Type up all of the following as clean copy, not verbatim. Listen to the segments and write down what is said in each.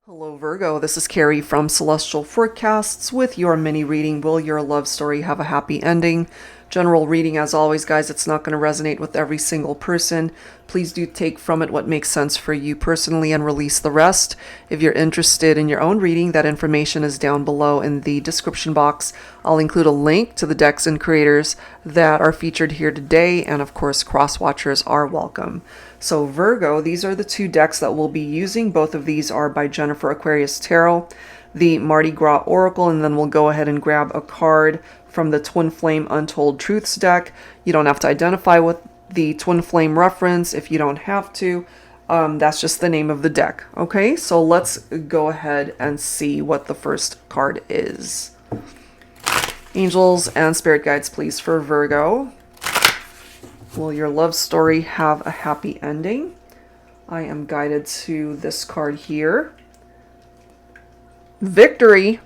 Hello Virgo, this is Carrie from Celestial Forecasts with your mini reading. Will your love story have a happy ending? General reading as always, guys. It's not going to resonate with every single person. Please do take from it what makes sense for you personally and release the rest. If you're interested in your own reading, that information is down below in the description box. I'll include a link to the decks and creators that are featured here today, and of course cross watchers are welcome. So Virgo, these are the two decks that we'll be using. Both of these are by Jennifer Aquarius Tarot, the Mardi Gras Oracle, and then we'll go ahead and grab a card from the Twin Flame Untold Truths deck. You don't have to identify with the Twin Flame reference if you don't have to. That's just the name of the deck. Okay, so let's go ahead and see what the first card is. Angels and spirit guides, please, for Virgo. Will your love story have a happy ending? I am guided to this card here. Victory.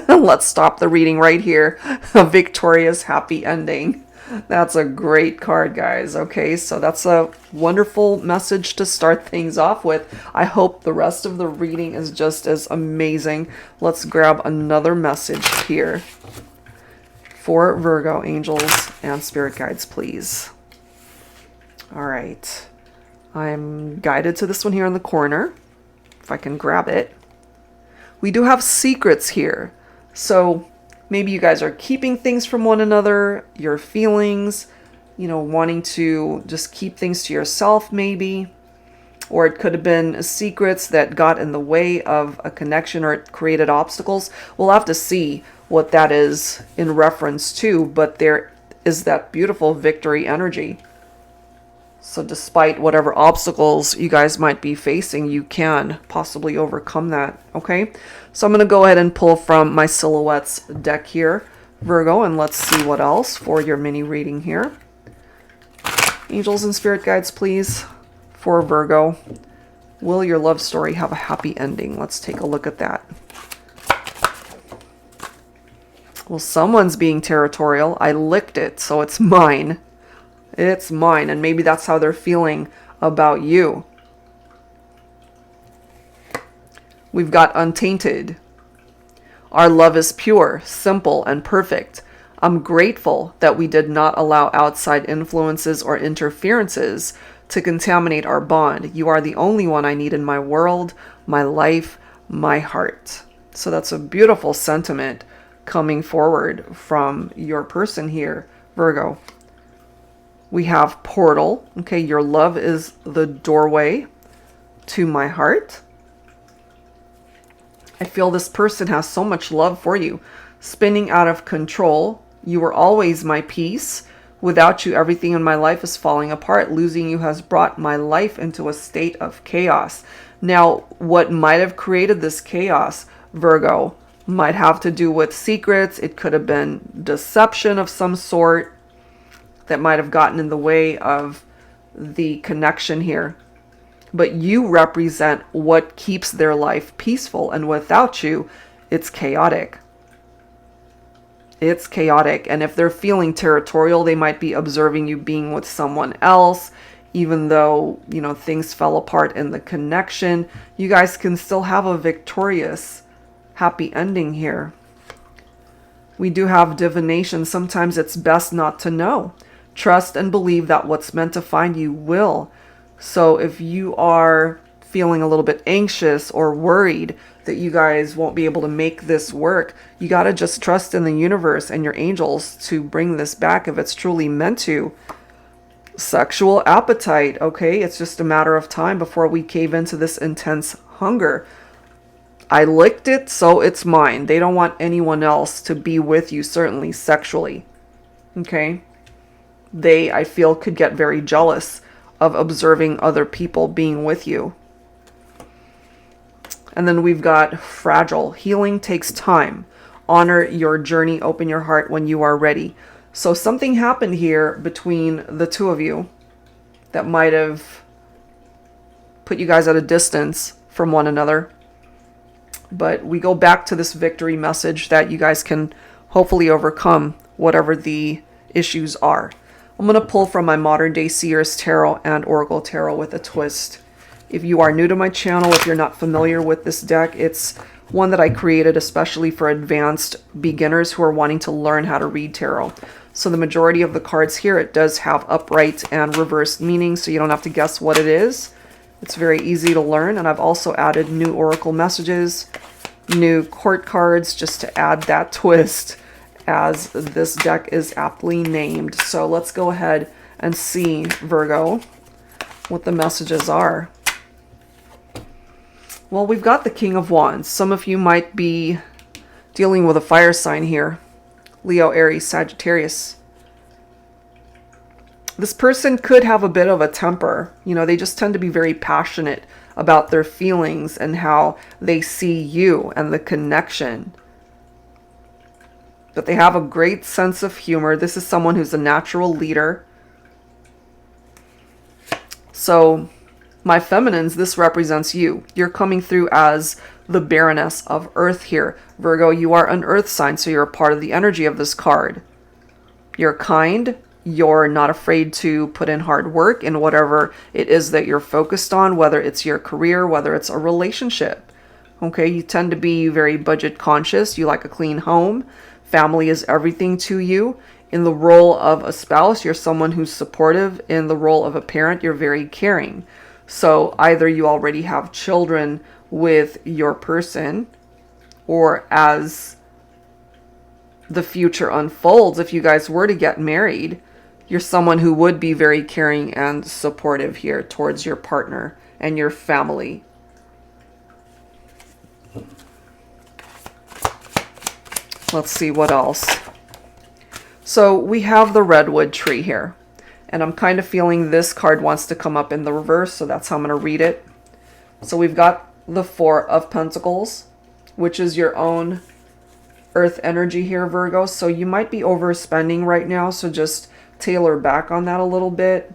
Let's stop the reading right here. A victorious, happy ending. That's a great card, guys. Okay, so that's a wonderful message to start things off with. I hope the rest of the reading is just as amazing. Let's grab another message here for Virgo, angels and spirit guides, please. All right, I'm guided to this one here in the corner, if I can grab it. We do have secrets here. So maybe you guys are keeping things from one another, your feelings, wanting to just keep things to yourself maybe. Or it could have been secrets that got in the way of a connection, or it created obstacles. We'll have to see what that is in reference to, but there is that beautiful victory energy. So despite whatever obstacles you guys might be facing, you can possibly overcome that, okay? So I'm going to go ahead and pull from my Silhouettes deck here, Virgo, and let's see what else for your mini reading here. Angels and spirit guides, please, for Virgo. Will your love story have a happy ending? Let's take a look at that. Well, someone's being territorial. I licked it, so it's mine. It's mine, and maybe that's how they're feeling about you. We've got Untainted. Our love is pure, simple, and perfect. I'm grateful that we did not allow outside influences or interferences to contaminate our bond. You are the only one I need in my world, my life, my heart. So that's a beautiful sentiment coming forward from your person here, Virgo. We have Portal. Okay, your love is the doorway to my heart. I feel this person has so much love for you. Spinning out of control. You were always my peace. Without you, everything in my life is falling apart. Losing you has brought my life into a state of chaos. Now, what might have created this chaos, Virgo, might have to do with secrets. It could have been deception of some sort that might have gotten in the way of the connection here. But you represent what keeps their life peaceful, and without you, it's chaotic. It's chaotic, and if they're feeling territorial, they might be observing you being with someone else, even though, things fell apart in the connection. You guys can still have a victorious, happy ending here. We do have divination. Sometimes it's best not to know. Trust and believe that what's meant to find you will. So if you are feeling a little bit anxious or worried that you guys won't be able to make this work, you got to just trust in the universe and your angels to bring this back if it's truly meant to. Sexual appetite, okay? It's just a matter of time before we cave into this intense hunger. I licked it, so it's mine. They don't want anyone else to be with you, certainly sexually. Okay? They, I feel, could get very jealous of observing other people being with you. And then we've got Fragile. Healing takes time. Honor your journey. Open your heart when you are ready. So something happened here between the two of you that might have put you guys at a distance from one another. But we go back to this victory message that you guys can hopefully overcome whatever the issues are. I'm going to pull from my Modern Day Seers Tarot and Oracle Tarot with a twist. If you are new to my channel, if you're not familiar with this deck, it's one that I created especially for advanced beginners who are wanting to learn how to read tarot. So the majority of the cards here, it does have upright and reversed meaning, so you don't have to guess what it is. It's very easy to learn, and I've also added new oracle messages, new court cards, just to add that twist, as this deck is aptly named. So let's go ahead and see, Virgo, what the messages are. Well, we've got the King of Wands. Some of you might be dealing with a fire sign here. Leo, Aries, Sagittarius. This person could have a bit of a temper. You know, they just tend to be very passionate about their feelings and how they see you and the connection. But they have a great sense of humor. This is someone who's a natural leader. So, my feminines, this represents you. You're coming through as the Baroness of Earth here. Virgo, you are an Earth sign, so you're a part of the energy of this card. You're kind. You're not afraid to put in hard work in whatever it is that you're focused on, whether it's your career, whether it's a relationship. Okay, you tend to be very budget conscious. You like a clean home. Family is everything to you. In the role of a spouse, you're someone who's supportive. In the role of a parent, you're very caring. So either you already have children with your person, or as the future unfolds, if you guys were to get married, you're someone who would be very caring and supportive here towards your partner and your family. Let's see what else. So we have the redwood tree here. And I'm kind of feeling this card wants to come up in the reverse, so that's how I'm going to read it. So we've got the Four of Pentacles, which is your own earth energy here, Virgo. So you might be overspending right now, so just tailor back on that a little bit.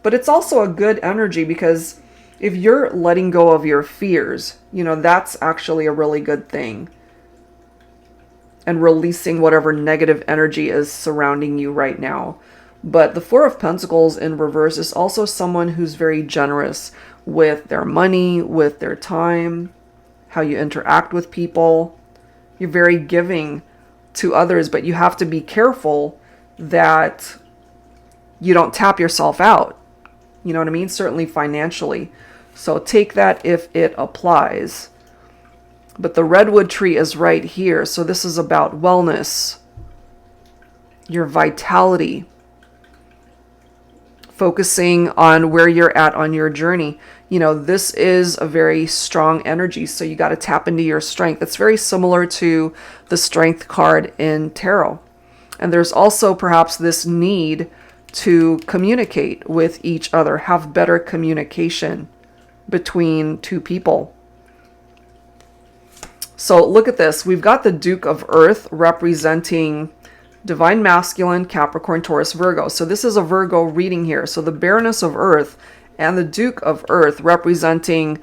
But it's also a good energy, because if you're letting go of your fears, you know, that's actually a really good thing. And releasing whatever negative energy is surrounding you right now. But the Four of Pentacles in reverse is also someone who's very generous with their money, with their time, how you interact with people. You're very giving to others, but you have to be careful that you don't tap yourself out. You know what I mean? Certainly financially. So take that if it applies. But the redwood tree is right here. So this is about wellness, your vitality, focusing on where you're at on your journey. You know, this is a very strong energy. So you got to tap into your strength. It's very similar to the strength card in tarot. And there's also perhaps this need to communicate with each other, have better communication between two people. So look at this. We've got the Duke of Earth representing Divine Masculine, Capricorn, Taurus, Virgo. So this is a Virgo reading here. So the Baroness of Earth and the Duke of Earth representing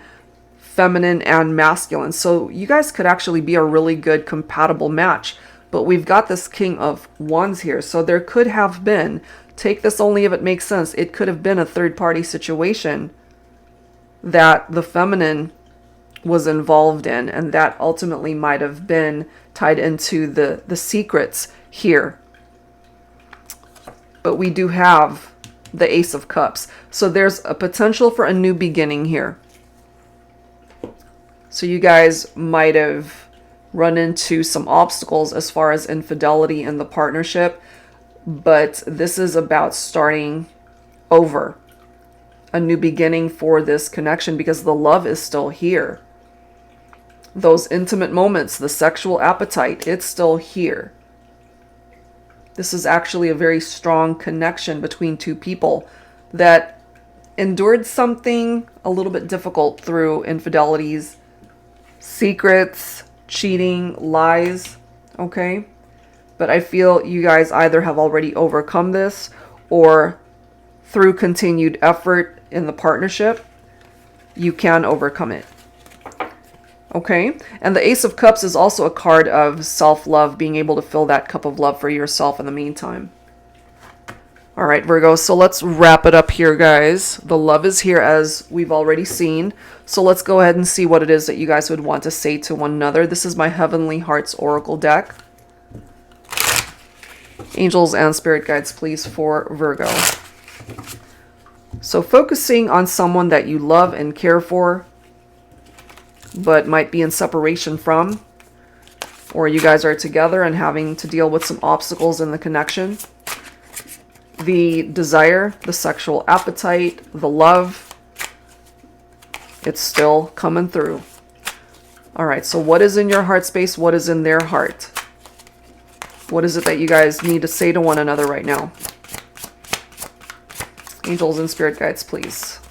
feminine and masculine. So you guys could actually be a really good compatible match. But we've got this King of Wands here. So there could have been, take this only if it makes sense, it could have been a third-party situation that the feminine was involved in, and that ultimately might have been tied into the secrets here. But we do have the Ace of Cups. So there's a potential for a new beginning here. So you guys might have run into some obstacles as far as infidelity in the partnership, but this is about starting over, a new beginning for this connection, because the love is still here. Those intimate moments, the sexual appetite, it's still here. This is actually a very strong connection between two people that endured something a little bit difficult through infidelities, secrets, cheating, lies, okay? But I feel you guys either have already overcome this, or through continued effort in the partnership, you can overcome it. Okay, and the Ace of Cups is also a card of self-love, being able to fill that cup of love for yourself in the meantime. All right, Virgo, so let's wrap it up here, guys. The love is here, as we've already seen. So let's go ahead and see what it is that you guys would want to say to one another. This is my Heavenly Hearts Oracle deck. Angels and spirit guides, please, for Virgo. So focusing on someone that you love and care for, but might be in separation from, or you guys are together and having to deal with some obstacles in the connection. The desire, the sexual appetite, the love, it's still coming through. All right, so what is in your heart space? What is in their heart? What is it that you guys need to say to one another right now? Angels and spirit guides, please.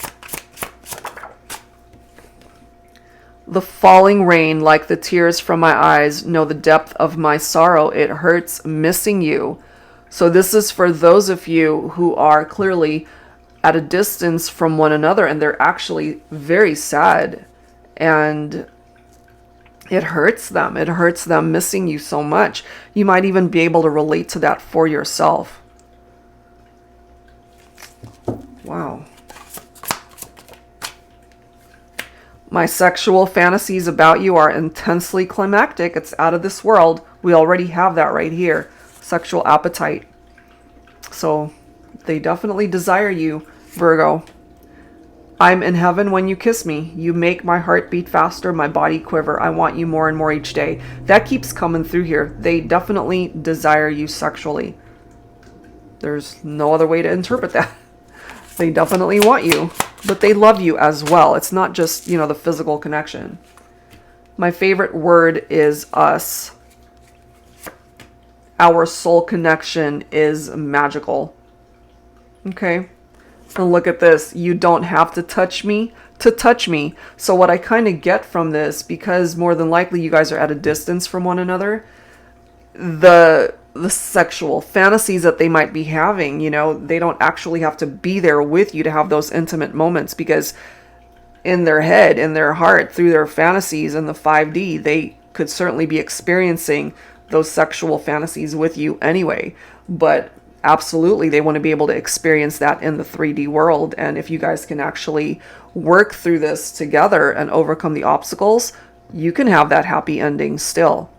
The falling rain, like the tears from my eyes, know the depth of my sorrow. It hurts missing you. So this is for those of you who are clearly at a distance from one another and they're actually very sad, and it hurts them. It hurts them missing you so much. You might even be able to relate to that for yourself. Wow. My sexual fantasies about you are intensely climactic. It's out of this world. We already have that right here. Sexual appetite. So they definitely desire you, Virgo. I'm in heaven when you kiss me. You make my heart beat faster, my body quiver. I want you more and more each day. That keeps coming through here. They definitely desire you sexually. There's no other way to interpret that. They definitely want you, but they love you as well. It's not just, the physical connection. My favorite word is us. Our soul connection is magical. Okay. And look at this. You don't have to touch me to touch me. So what I kind of get from this, because more than likely you guys are at a distance from one another, the sexual fantasies that they might be having, they don't actually have to be there with you to have those intimate moments, because in their head, in their heart, through their fantasies in the 5D, they could certainly be experiencing those sexual fantasies with you anyway. But absolutely, they want to be able to experience that in the 3D world. And if you guys can actually work through this together and overcome the obstacles, you can have that happy ending still.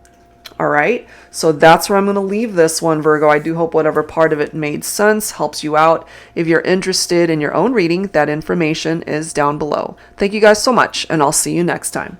All right, so that's where I'm going to leave this one, Virgo. I do hope whatever part of it made sense, helps you out. If you're interested in your own reading, that information is down below. Thank you guys so much, and I'll see you next time.